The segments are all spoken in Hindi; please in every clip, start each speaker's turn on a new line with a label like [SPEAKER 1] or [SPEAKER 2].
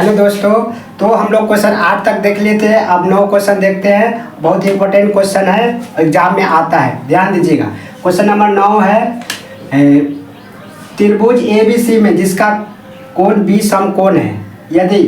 [SPEAKER 1] हेलो दोस्तों, तो हम लोग क्वेश्चन 8 तक देख लिए थे। अब 9 क्वेश्चन देखते हैं। बहुत ही इंपॉर्टेंट क्वेश्चन है, एग्जाम में आता है, ध्यान दीजिएगा। क्वेश्चन नंबर 9 है, त्रिभुज ABC में जिसका कोण B समकोण है, यदि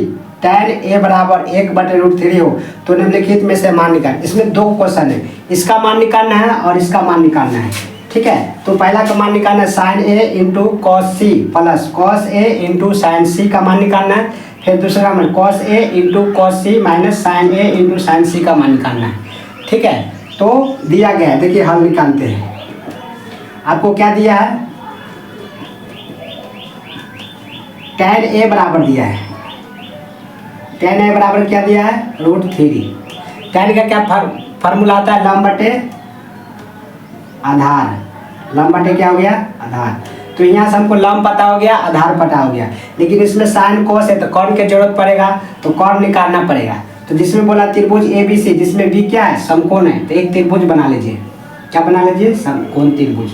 [SPEAKER 1] tan A बराबर 1/√3 हो तो निम्नलिखित में से मान निकाल। इसमें 2 क्वेश्चन है, इसका मान निकालना है और इसका मान निकालना है। ठीक है, तो पहला का मान निकालना है sin A into cos C plus cos A into sine C का मान निकालना है। फिर दूसरा मान cos A into cos C minus sine A into sine C का मान निकालना है। ठीक है, तो दिया गया है, देखिए हल निकालते हैं। आपको क्या दिया है, tan A बराबर दिया है। tan A बराबर क्या दिया है, √3। tan का क्या फार्मूला आता है, लंब बटे आधार। लंब बटे क्या हो गया, आधार। तो यहाँ से हमको लंब पता हो गया, आधार पता हो गया, लेकिन इसमें साइन कोस है तो कौन की जरूरत पड़ेगा, तो कौन निकालना पड़ेगा। तो जिसमें बोला त्रिभुज ABC, जिसमें B क्या है, समकोण है, तो एक त्रिभुज बना लीजिए। क्या बना लीजिए, समकोण त्रिभुज।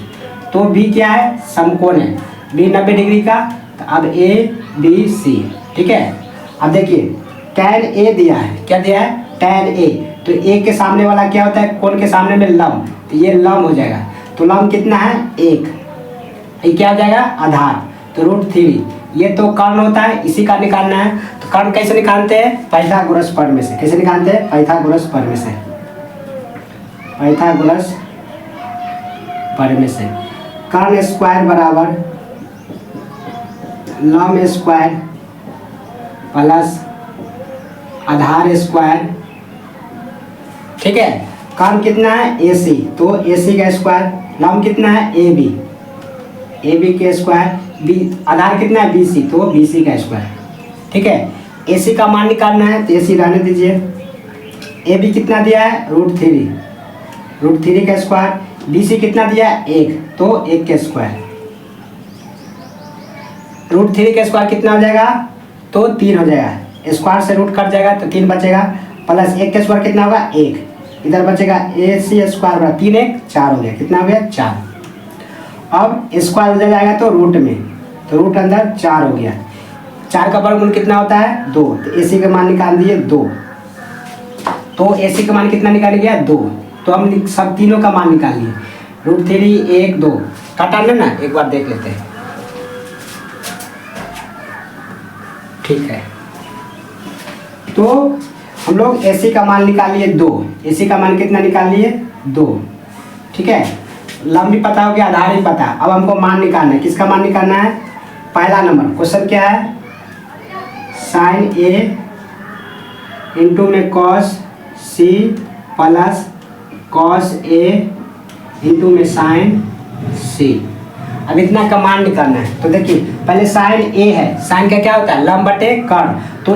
[SPEAKER 1] तो B क्या है, समकोण है, B 90 डिग्री का। तो अब ABC, ठीक है। अब देखिए tan A दिया है, क्या दिया है, tan A। तो A के सामने वाला क्या होता है, कोण के सामने में लंब, तो ये लंब हो जाएगा। तो लंब कितना है, 1। ये क्या हो जाएगा, आधार, तो √3। ये तो कर्ण होता है, इसी का निकालना है। तो कर्ण कैसे निकालते हैं, पाइथागोरस प्रमेय से। कैसे निकालते हैं, पाइथागोरस प्रमेय से। पाइथागोरस प्रमेय से कर्ण स्क्वायर बराबर लंब स्क्वायर प्लस आधार स्क्वायर। ठीक है, कर्ण कितना है, AC, तो AC का स्क्वायर। लंब कितना है, AB के स्क्वायर। B आधार कितना है, BC, तो BC का स्क्वायर। ठीक है, AC का मान निकालना है, तो AC रहने दीजिए। AB कितना दिया है, √3 का स्क्वायर। BC कितना दिया है, 1, तो 1 के स्क्वायर। √3 का स्क्वायर कितना हो जाएगा, तो 3 हो जाएगा। स्क्वायर से रूट कट जाएगा तो 3 बचेगा, प्लस 1 का स्क्वायर कितना होगा, 1। इधर बचेगा AC स्क्वायर बड़ा 3 1 4 हो गया। कितना हो गया, 4। अब स्क्वायर हो जाएगा तो रूट में, तो रूट अंदर 4 हो गया। 4 का वर्गमूल कितना होता है, 2। तो AC का मान निकाल दिए 2। तो AC का मान कितना निकाल गया, 2। तो हम सब तीनों का मान निकाल लिए, √3 1 2। काटा ना, एक बार देख लेते हैं। ठीक है, तो हम लोग AC का मान निकाल लिए 2। AC का मान कितना निकाल लिए, 2। ठीक है, लंब भी पता हो गया, आधार भी पता। अब हमको मान निकालना है, किसका मान निकालना है, पहला नंबर क्वेश्चन क्या है, sin A इंटू में cos C plus cos A into में sin C। अब इतना का मान निकालना है। तो देखिए पहले sin A है, sin का क्या होता है, लंब बटे कर्ण। तो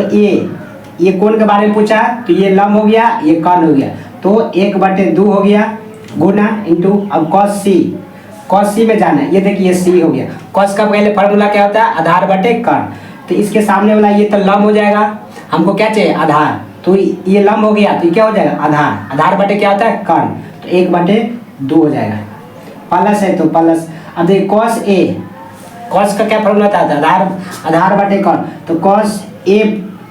[SPEAKER 1] ये कोण के बारे में पूछा, तो ये लंब हो गया, ये कर्ण हो गया, तो 1/2 हो गया, गुना इंटू। अब cos C में जाना है, ये देखिए C हो गया। cos का पहले फार्मूला क्या होता है, आधार बटे कर्ण। तो इसके सामने वाला ये तो लंब हो जाएगा, हमको क्या चाहिए, आधार। तो ये लंब हो गया, तो ये क्या हो जाएगा, आधार। आधार बटे क्या होता है, कर्ण, तो 1/2 हो जाएगा। प्लस है तो प्लस। अब देखिए cos का क्या फार्मूला होता है, आधार बटे कर्ण। तो cos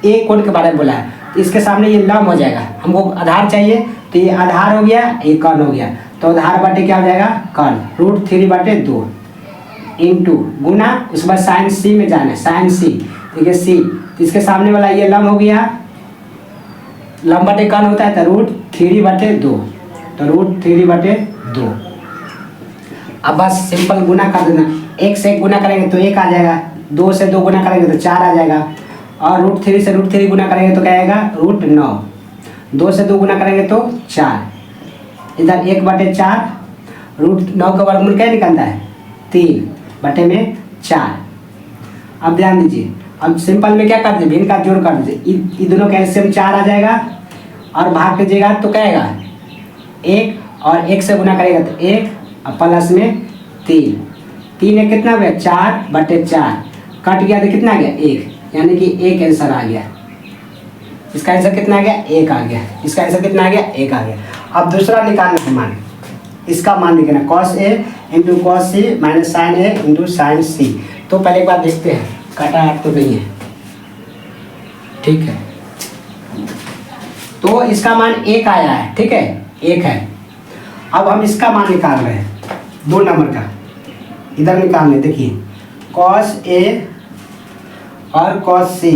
[SPEAKER 1] A कोण के बारे में बोला है, तो इसके सामने ये लंब हो जाएगा, हमको आधार चाहिए, तो ये आधार हो गया, ये कर्ण हो गया। तो आधार बटे क्या हो जाएगा, कर्ण, √3/2 इंटू गुना, उसके बाद साइन C में जाना है, साइन C। देखिए C, तो इसके सामने वाला ये लंब हो गया, लंब बटे कर्ण होता है, तो √3/2, तो √3/2। अब बस सिंपल गुना कर देना, 1 से 1 गुना करेंगे तो 1 आ जाएगा, 2 से 2 गुना करेंगे तो 4 आ जाएगा, और √3 से √3 गुना करेंगे तो क्या आएगा, √9। 2 से 2 गुना करेंगे तो 4, इधर 1/4, √9 का वर्गमूल क्या निकलता है, 3/4। अब ध्यान दीजिए, अब सिंपल में क्या कर दीजिए, भिन्न का जोड़ कर दीजिए, ये दोनों का एलसीएम 4 आ जाएगा, और भाग कीजिएगा तो क्या आएगा 1, और 1 से गुना करेगा तो 1, और प्लस में 3 1 कितना हो गया, 4/4। कट गया तो कितना आ गया, 1, यानी कि 1 आंसर आ गया। इसका आंसर कितना आ गया, 1 आ गया। इसका आंसर कितना आ गया, 1 आ गया। अब दूसरा निकालना है मान, इसका मान निकालना, cos A into cos C minus sine A into sine C। तो पहले एक बार देखते हैं, काटा आठ तो नहीं है। ठीक है, तो इसका मान 1 आया है, ठीक है, 1 है। अब हम इसका मान निकाल रहे हैं 2 नंबर का, इधर निकालने, देखिए कॉस ए और कॉस सी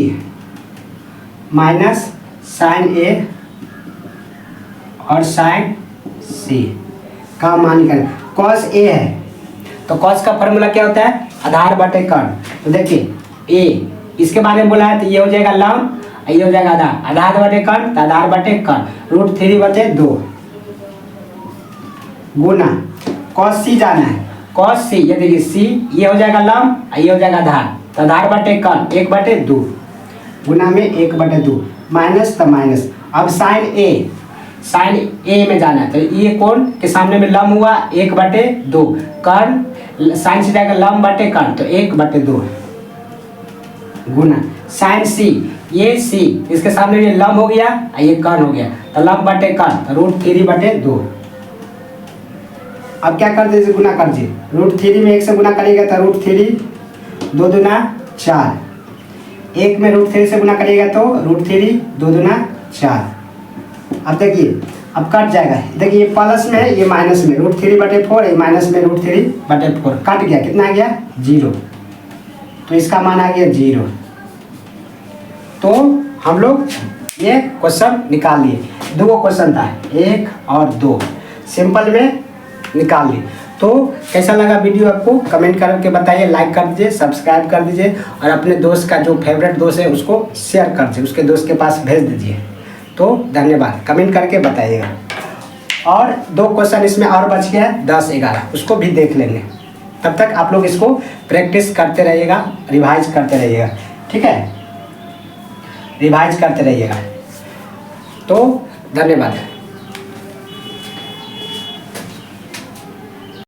[SPEAKER 1] माइनस साइन ए और साइन सी का मान निकाल। कॉस ए है तो कॉस का फॉर्मूला क्या होता है, आधार बटे कर्ण। तो देखिए ए इसके बारे में बोला है तो ये हो जाएगा लंब, ये हो जाएगा आधार, आधार बटे कर्ण तो आधार बटे कर्ण, √3/2 गुना कॉस सी जाना है, कॉस सी, ये देखिए सी, ये हो जाएगा लंब, ये हो जाएगा आधार, तो आधार बटे कर्ण 1/2 गुना में 1/2 माइनस तो माइनस। अब साइन ए में जाना है तो ये कोण के सामने में लंब हुआ 1/2, कर्ण साइन से जाएगा लंब बटे कर्ण तो 1/2 गुना साइन सी, ये सी इसके सामने ये लंब हो गया, ये कर्ण हो गया तो लंब बटे कर्ण तो √3/2। अब क्या कर दीजिए, गुना कर दीजिए, √3 में 1 से गुना करिएगा तो √3, 2 दूना 4, 1 में √3 से गुना करिएगा तो √3, 2 दूना 4। अब देखिए अब कट जाएगा, देखिए ये प्लस में है, ये माइनस में, √3/4, ये माइनस में √3/4 कट गया, कितना आ गया 0, तो इसका मान आ गया 0। तो हम लोग ये क्वेश्चन निकाल लिए, 2 क्वेश्चन था, 1 और 2 सिंपल में निकाल लिए। तो कैसा लगा वीडियो आपको कमेंट करके बताइए, लाइक कर दीजिए, सब्सक्राइब कर दीजिए और अपने दोस्त का जो फेवरेट दोस्त है उसको शेयर कर दीजिए, उसके दोस्त के पास भेज दीजिए। तो धन्यवाद, कमेंट करके बताइएगा। और 2 क्वेश्चन इसमें और बच गया है 10, 11, उसको भी देख लेंगे। तब तक आप लोग इसको प्रैक्टिस करते रहिएगा, रिवाइज करते रहिएगा, ठीक है, रिवाइज करते रहिएगा। तो धन्यवाद।